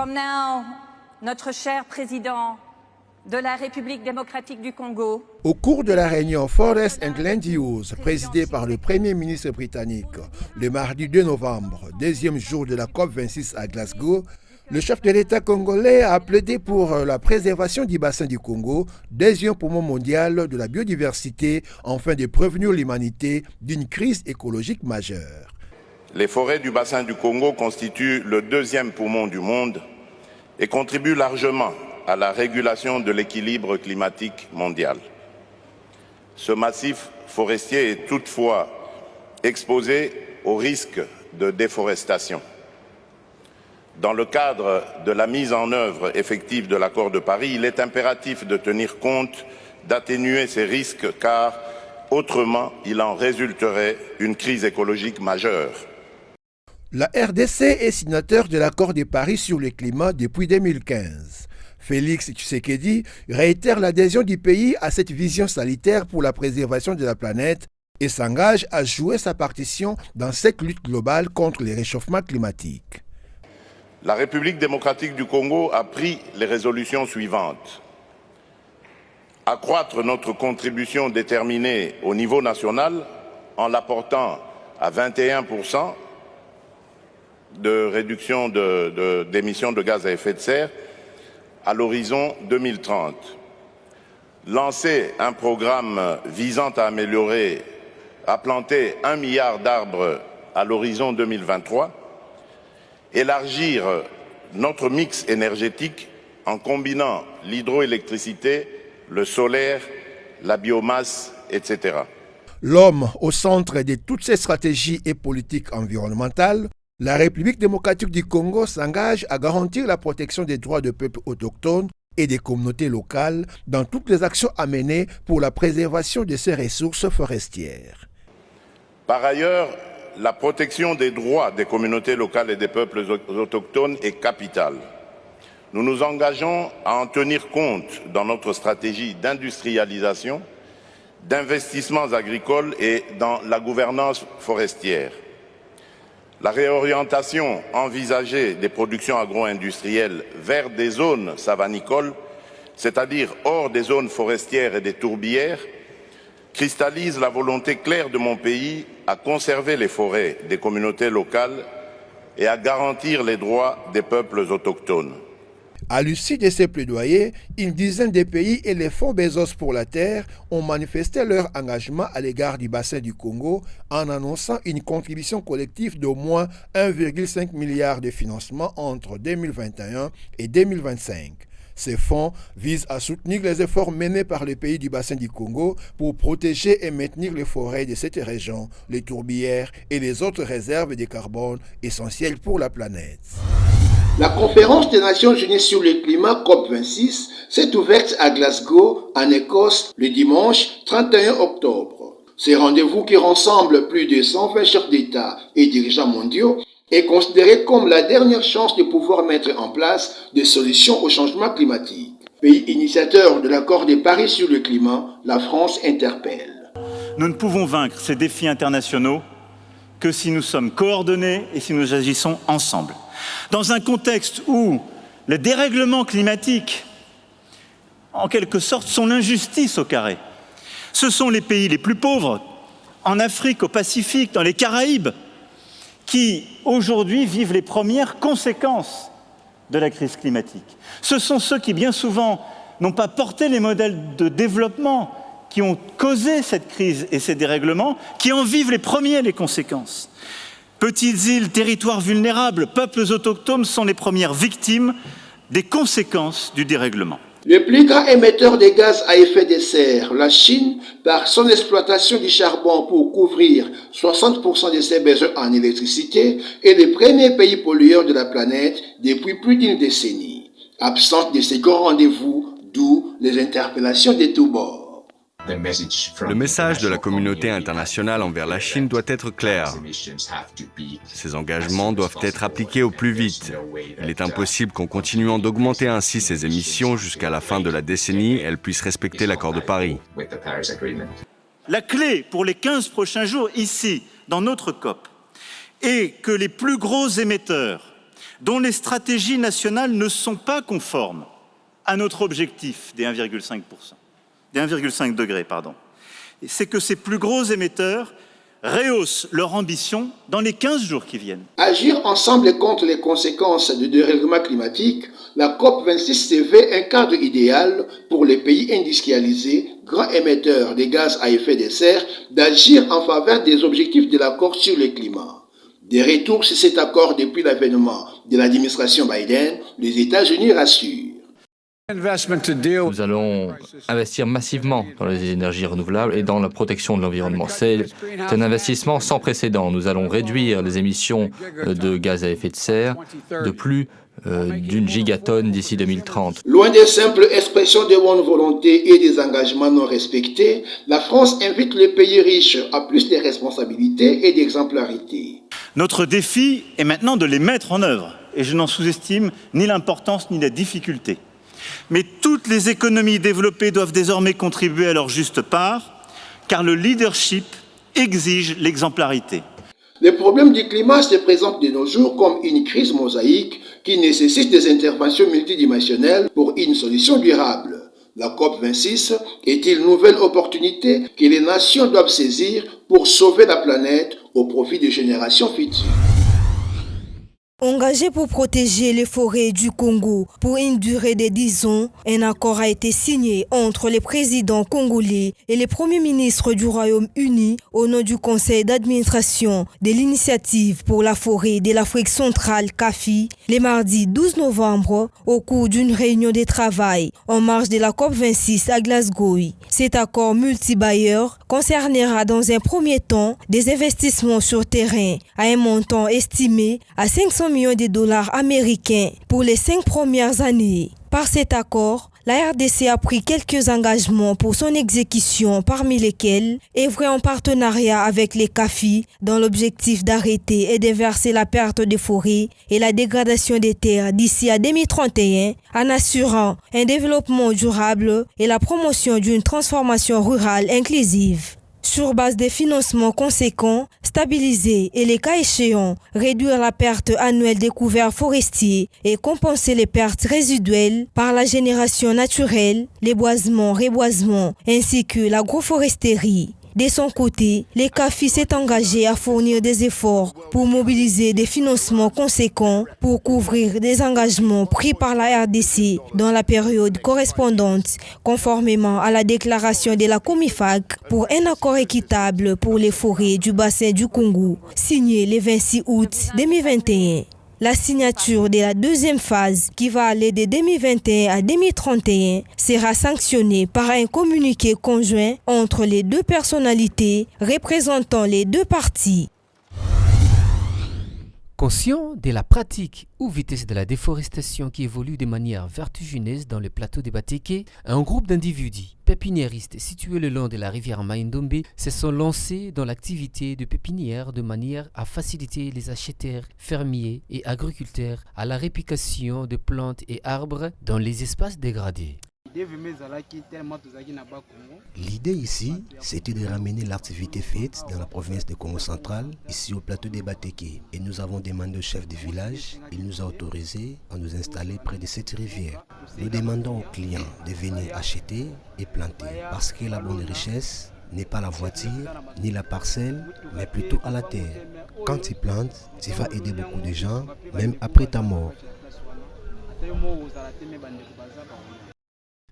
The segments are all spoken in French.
From now, notre cher président de la République démocratique du Congo. Au cours de la réunion Forest and Land Use, présidée par le Premier ministre britannique le mardi 2 novembre, deuxième jour de la COP26 à Glasgow, le chef de l'État congolais a plaidé pour la préservation du bassin du Congo, deuxième poumon mondial de la biodiversité, afin de prévenir l'humanité d'une crise écologique majeure. Les forêts du bassin du Congo constituent le deuxième poumon du monde et contribuent largement à la régulation de l'équilibre climatique mondial. Ce massif forestier est toutefois exposé au risque de déforestation. Dans le cadre de la mise en œuvre effective de l'accord de Paris, il est impératif de tenir compte d'atténuer ces risques car autrement il en résulterait une crise écologique majeure. La RDC est signataire de l'accord de Paris sur le climat depuis 2015. Félix Tshisekedi réitère l'adhésion du pays à cette vision salutaire pour la préservation de la planète et s'engage à jouer sa partition dans cette lutte globale contre le réchauffement climatique. La République démocratique du Congo a pris les résolutions suivantes. Accroître notre contribution déterminée au niveau national en l'apportant à 21% de réduction d'émissions de gaz à effet de serre à l'horizon 2030. Lancer un programme visant à planter 1 milliard d'arbres à l'horizon 2023. Élargir notre mix énergétique en combinant l'hydroélectricité, le solaire, la biomasse, etc. L'homme au centre de toutes ces stratégies et politiques environnementales, la République démocratique du Congo s'engage à garantir la protection des droits des peuples autochtones et des communautés locales dans toutes les actions à mener pour la préservation de ces ressources forestières. Par ailleurs, la protection des droits des communautés locales et des peuples autochtones est capitale. Nous nous engageons à en tenir compte dans notre stratégie d'industrialisation, d'investissements agricoles et dans la gouvernance forestière. La réorientation envisagée des productions agro-industrielles vers des zones savanicoles, c'est-à-dire hors des zones forestières et des tourbières, cristallise la volonté claire de mon pays à conserver les forêts des communautés locales et à garantir les droits des peuples autochtones. À l'issue de ces plaidoyers, une dizaine de pays et les fonds Bezos pour la Terre ont manifesté leur engagement à l'égard du bassin du Congo en annonçant une contribution collective d'au moins 1,5 milliard de financement entre 2021 et 2025. Ces fonds visent à soutenir les efforts menés par les pays du bassin du Congo pour protéger et maintenir les forêts de cette région, les tourbières et les autres réserves de carbone essentielles pour la planète. La conférence des Nations Unies sur le climat COP26 s'est ouverte à Glasgow, en Écosse, le dimanche 31 octobre. Ce rendez-vous qui rassemble plus de 120 chefs d'État et dirigeants mondiaux est considéré comme la dernière chance de pouvoir mettre en place des solutions au changement climatique. Pays initiateur de l'accord de Paris sur le climat, la France interpelle. Nous ne pouvons vaincre ces défis internationaux que si nous sommes coordonnés et si nous agissons ensemble. Dans un contexte où le dérèglement climatique, en quelque sorte, sont l'injustice au carré. Ce sont les pays les plus pauvres, en Afrique, au Pacifique, dans les Caraïbes, qui aujourd'hui vivent les premières conséquences de la crise climatique. Ce sont ceux qui, bien souvent, n'ont pas porté les modèles de développement qui ont causé cette crise et ces dérèglements, qui en vivent les premiers les conséquences. Petites îles, territoires vulnérables, peuples autochtones sont les premières victimes des conséquences du dérèglement. Le plus grand émetteur de gaz à effet de serre, la Chine, par son exploitation du charbon pour couvrir 60% de ses besoins en électricité, est le premier pays pollueur de la planète depuis plus d'une décennie. Absente de ces grands rendez-vous, d'où les interpellations de tous bords. Le message de la communauté internationale envers la Chine doit être clair. Ces engagements doivent être appliqués au plus vite. Il est impossible qu'en continuant d'augmenter ainsi ses émissions jusqu'à la fin de la décennie, elle puisse respecter l'accord de Paris. La clé pour les 15 prochains jours ici, dans notre COP, est que les plus gros émetteurs dont les stratégies nationales ne sont pas conformes à notre objectif des 1,5 degrés, c'est que ces plus gros émetteurs rehaussent leur ambition dans les 15 jours qui viennent. Agir ensemble contre les conséquences du dérèglement climatique, la COP26 se veut un cadre idéal pour les pays industrialisés, grands émetteurs de gaz à effet de serre, d'agir en faveur des objectifs de l'accord sur le climat. Des retours sur cet accord depuis l'avènement de l'administration Biden, les États-Unis rassurent. Nous allons investir massivement dans les énergies renouvelables et dans la protection de l'environnement. C'est un investissement sans précédent. Nous allons réduire les émissions de gaz à effet de serre de plus d'1 gigatonne d'ici 2030. Loin des simples expressions de bonne volonté et des engagements non respectés, la France invite les pays riches à plus de responsabilités et d'exemplarité. Notre défi est maintenant de les mettre en œuvre, et je n'en sous-estime ni l'importance ni la difficulté. Mais toutes les économies développées doivent désormais contribuer à leur juste part, car le leadership exige l'exemplarité. Les problèmes du climat se présentent de nos jours comme une crise mosaïque qui nécessite des interventions multidimensionnelles pour une solution durable. La COP26 est une nouvelle opportunité que les nations doivent saisir pour sauver la planète au profit des générations futures. Engagé pour protéger les forêts du Congo pour une durée de 10 ans, un accord a été signé entre les présidents congolais et les premiers ministres du Royaume-Uni au nom du conseil d'administration de l'initiative pour la forêt de l'Afrique centrale CAFI, le mardi 12 novembre au cours d'une réunion de travail en marge de la COP26 à Glasgow. Cet accord multi-bailleur concernera dans un premier temps des investissements sur terrain à un montant estimé à 500 millions de dollars américains pour les 5 premières années. Par cet accord, la RDC a pris quelques engagements pour son exécution, parmi lesquels œuvrer en partenariat avec les CAFI dans l'objectif d'arrêter et d'inverser la perte des forêts et la dégradation des terres d'ici à 2031 en assurant un développement durable et la promotion d'une transformation rurale inclusive. Sur base des financements conséquents, stabiliser et les cas échéants, réduire la perte annuelle des couverts forestiers et compenser les pertes résiduelles par la génération naturelle, les boisements, reboisements ainsi que l'agroforesterie. De son côté, le CAFI s'est engagé à fournir des efforts pour mobiliser des financements conséquents pour couvrir des engagements pris par la RDC dans la période correspondante, conformément à la déclaration de la COMIFAC pour un accord équitable pour les forêts du bassin du Congo, signé le 26 août 2021. La signature de la deuxième phase, qui va aller de 2021 à 2031, sera sanctionnée par un communiqué conjoint entre les deux personnalités représentant les deux parties. Conscient de la pratique ou vitesse de la déforestation qui évolue de manière vertigineuse dans le plateau de Batéké, un groupe d'individus pépiniéristes situés le long de la rivière Mai-Ndombe se sont lancés dans l'activité de pépinière de manière à faciliter les acheteurs, fermiers et agriculteurs à la réplication de plantes et arbres dans les espaces dégradés. L'idée ici, c'était de ramener l'activité faite dans la province de Congo central, ici au plateau de Batéké. Et nous avons demandé au chef du village, il nous a autorisé à nous installer près de cette rivière. Nous demandons aux clients de venir acheter et planter, parce que la bonne richesse n'est pas la voiture, ni la parcelle, mais plutôt à la terre. Quand tu plantes, tu vas aider beaucoup de gens, même après ta mort.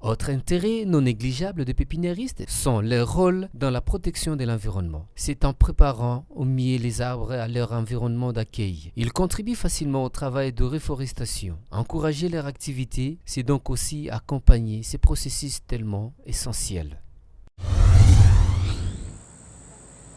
Autre intérêt non négligeable des pépiniéristes sont leurs rôles dans la protection de l'environnement. C'est en préparant au mieux les arbres à leur environnement d'accueil. Ils contribuent facilement au travail de reforestation. Encourager leur activité, c'est donc aussi accompagner ces processus tellement essentiels.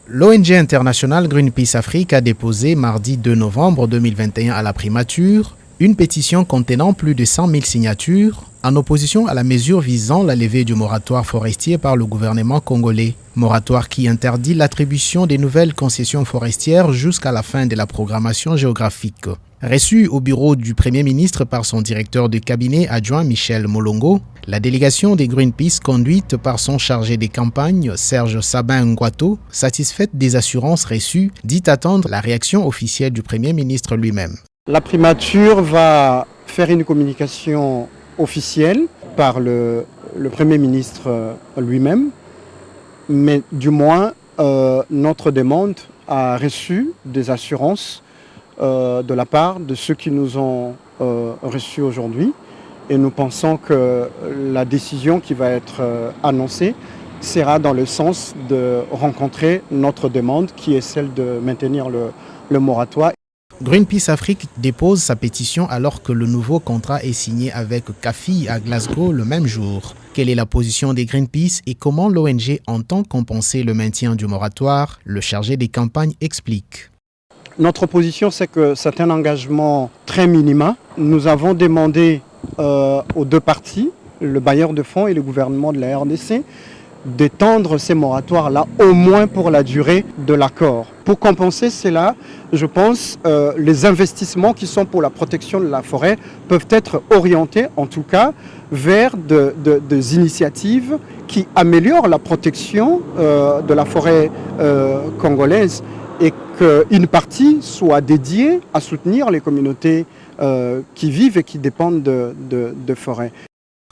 L'ONG internationale Greenpeace Afrique a déposé mardi 2 novembre 2021 à la primature une pétition contenant plus de 100 000 signatures en opposition à la mesure visant la levée du moratoire forestier par le gouvernement congolais. Moratoire qui interdit l'attribution des nouvelles concessions forestières jusqu'à la fin de la programmation géographique. Reçue au bureau du Premier ministre par son directeur de cabinet adjoint Michel Molongo, la délégation de Greenpeace conduite par son chargé de campagne Serge Sabin Ngwato, satisfaite des assurances reçues, dit attendre la réaction officielle du Premier ministre lui-même. La primature va faire une communication officielle par le Premier ministre lui-même, mais du moins notre demande a reçu des assurances de la part de ceux qui nous ont reçus aujourd'hui. Et nous pensons que la décision qui va être annoncée sera dans le sens de rencontrer notre demande qui est celle de maintenir le moratoire. Greenpeace Afrique dépose sa pétition alors que le nouveau contrat est signé avec CAFI à Glasgow le même jour. Quelle est la position des Greenpeace et comment l'ONG entend compenser le maintien du moratoire? Le chargé des campagnes explique. Notre position, c'est que c'est un engagement très minima. Nous avons demandé aux deux parties, le bailleur de fonds et le gouvernement de la RDC, d'étendre ces moratoires-là au moins pour la durée de l'accord. Pour compenser cela, je pense les investissements qui sont pour la protection de la forêt peuvent être orientés, en tout cas, vers des initiatives qui améliorent la protection de la forêt congolaise et qu'une partie soit dédiée à soutenir les communautés qui vivent et qui dépendent de forêts.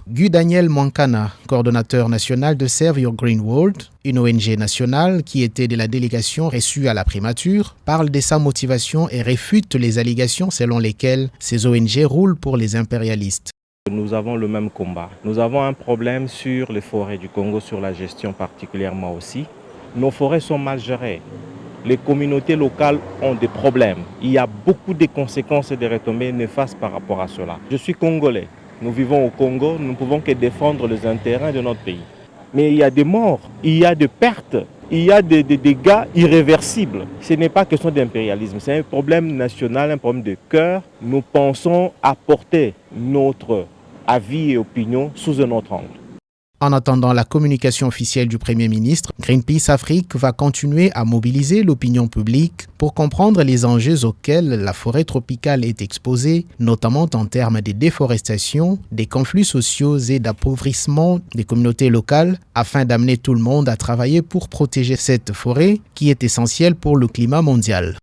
Guy Daniel Mwankana, coordonnateur national de Save Your Green World, une ONG nationale qui était de la délégation reçue à la primature, parle de sa motivation et réfute les allégations selon lesquelles ces ONG roulent pour les impérialistes. Nous avons le même combat. Nous avons un problème sur les forêts du Congo, sur la gestion particulièrement aussi. Nos forêts sont mal gérées. Les communautés locales ont des problèmes. Il y a beaucoup de conséquences et de retombées néfastes par rapport à cela. Je suis congolais. Nous vivons au Congo, nous ne pouvons que défendre les intérêts de notre pays. Mais il y a des morts, il y a des pertes, il y a des dégâts irréversibles. Ce n'est pas question d'impérialisme, c'est un problème national, un problème de cœur. Nous pensons apporter notre avis et opinion sous un autre angle. En attendant la communication officielle du Premier ministre, Greenpeace Afrique va continuer à mobiliser l'opinion publique pour comprendre les enjeux auxquels la forêt tropicale est exposée, notamment en termes de déforestation, des conflits sociaux et d'appauvrissement des communautés locales, afin d'amener tout le monde à travailler pour protéger cette forêt qui est essentielle pour le climat mondial.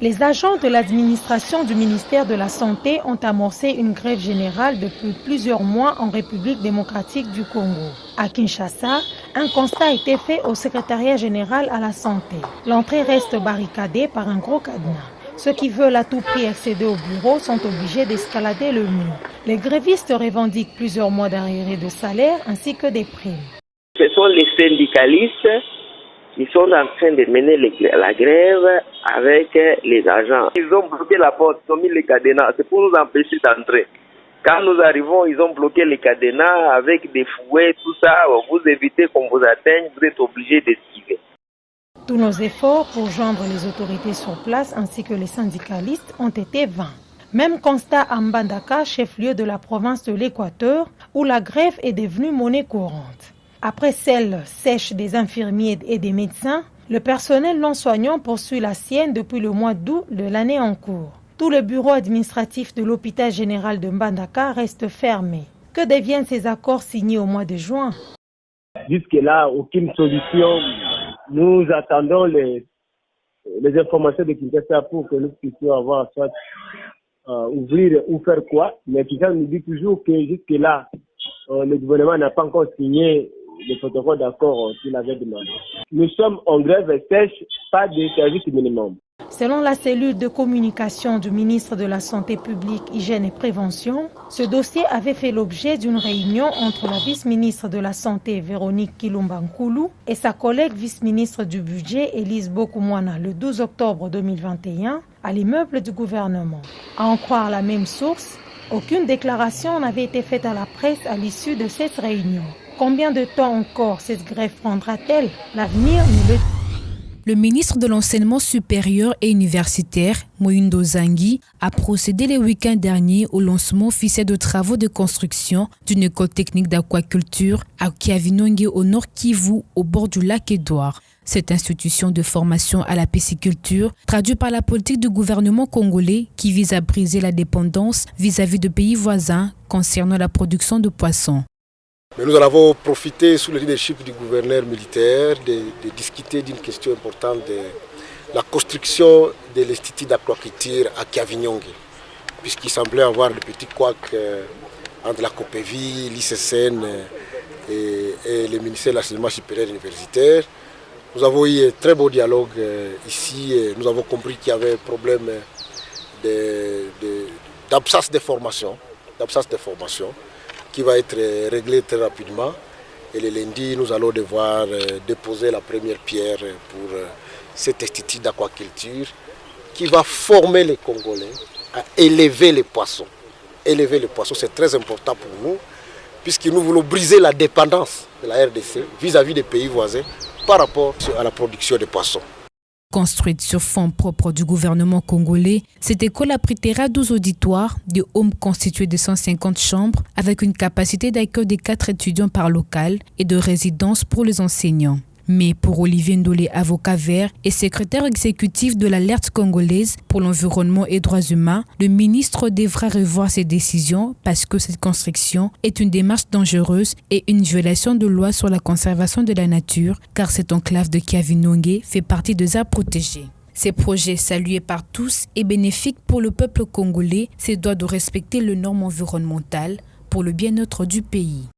Les agents de l'administration du ministère de la Santé ont amorcé une grève générale depuis plusieurs mois en République démocratique du Congo. À Kinshasa, un constat a été fait au secrétariat général à la santé. L'entrée reste barricadée par un gros cadenas. Ceux qui veulent à tout prix accéder au bureau sont obligés d'escalader le mur. Les grévistes revendiquent plusieurs mois d'arriérés de salaire ainsi que des primes. Ce sont les syndicalistes qui sont en train de mener la grève avec les agents. Ils ont bloqué la porte, ils ont mis les cadenas, c'est pour nous empêcher d'entrer. Quand nous arrivons, ils ont bloqué les cadenas avec des fouets, tout ça. Vous évitez qu'on vous atteigne, vous êtes obligés d'esquiver. Tous nos efforts pour joindre les autorités sur place ainsi que les syndicalistes ont été vains. Même constat à Mbandaka, chef-lieu de la province de l'Équateur, où la grève est devenue monnaie courante. Après celle sèche des infirmiers et des médecins, le personnel non soignant poursuit la sienne depuis le mois d'août de l'année en cours. Tout le bureau administratif de l'hôpital général de Mbandaka reste fermé. Que deviennent ces accords signés au mois de juin? Jusque-là, aucune solution. Nous attendons les informations de Kinshasa pour que nous puissions avoir soit ouvrir ou faire quoi. Mais Kinshasa nous dit toujours que jusque-là, le gouvernement n'a pas encore signé le protocole d'accord qu'il avait demandé. Nous sommes en grève sèche, pas de service minimum. Selon la cellule de communication du ministre de la Santé publique, Hygiène et Prévention, ce dossier avait fait l'objet d'une réunion entre la vice-ministre de la Santé, Véronique Kilumba-Nkulu, et sa collègue vice-ministre du Budget, Élise Bokoumwana, le 12 octobre 2021, à l'immeuble du gouvernement. À en croire la même source, aucune déclaration n'avait été faite à la presse à l'issue de cette réunion. Combien de temps encore cette grève prendra-t-elle? L'avenir nous le... Le ministre de l'Enseignement supérieur et universitaire, Moindo Zangui, a procédé le week-end dernier au lancement officiel de travaux de construction d'une école technique d'aquaculture à Kiavinongue au nord Kivu, au bord du lac Édouard. Cette institution de formation à la pisciculture traduit par la politique du gouvernement congolais qui vise à briser la dépendance vis-à-vis de pays voisins concernant la production de poissons. Mais nous en avons profité sous le leadership du gouverneur militaire de discuter d'une question importante de la construction de l'Institut d'aquaculture à Kiavinyonge, puisqu'il semblait avoir de petits couacs entre la COPEVI, l'ICCN et le ministère de l'Enseignement supérieur universitaire. Nous avons eu un très beau dialogue ici et nous avons compris qu'il y avait un problème d'absence de formation qui va être réglé très rapidement. Et le lundi, nous allons devoir déposer la première pierre pour cet institut d'aquaculture qui va former les Congolais à élever les poissons. Élever les poissons, c'est très important pour nous, puisque nous voulons briser la dépendance de la RDC vis-à-vis des pays voisins par rapport à la production de poissons. Construite sur fonds propres du gouvernement congolais, cette école abritera 12 auditoires, des homes constitués de 150 chambres, avec une capacité d'accueil de 4 étudiants par local et de résidence pour les enseignants. Mais pour Olivier Ndolé, avocat vert et secrétaire exécutif de l'Alerte congolaise pour l'environnement et droits humains, le ministre devra revoir ses décisions parce que cette construction est une démarche dangereuse et une violation de loi sur la conservation de la nature, car cette enclave de Kiavinyonge fait partie des aires protégées. Ces projets salués par tous et bénéfiques pour le peuple congolais se doivent de respecter les normes environnementales pour le bien-être du pays.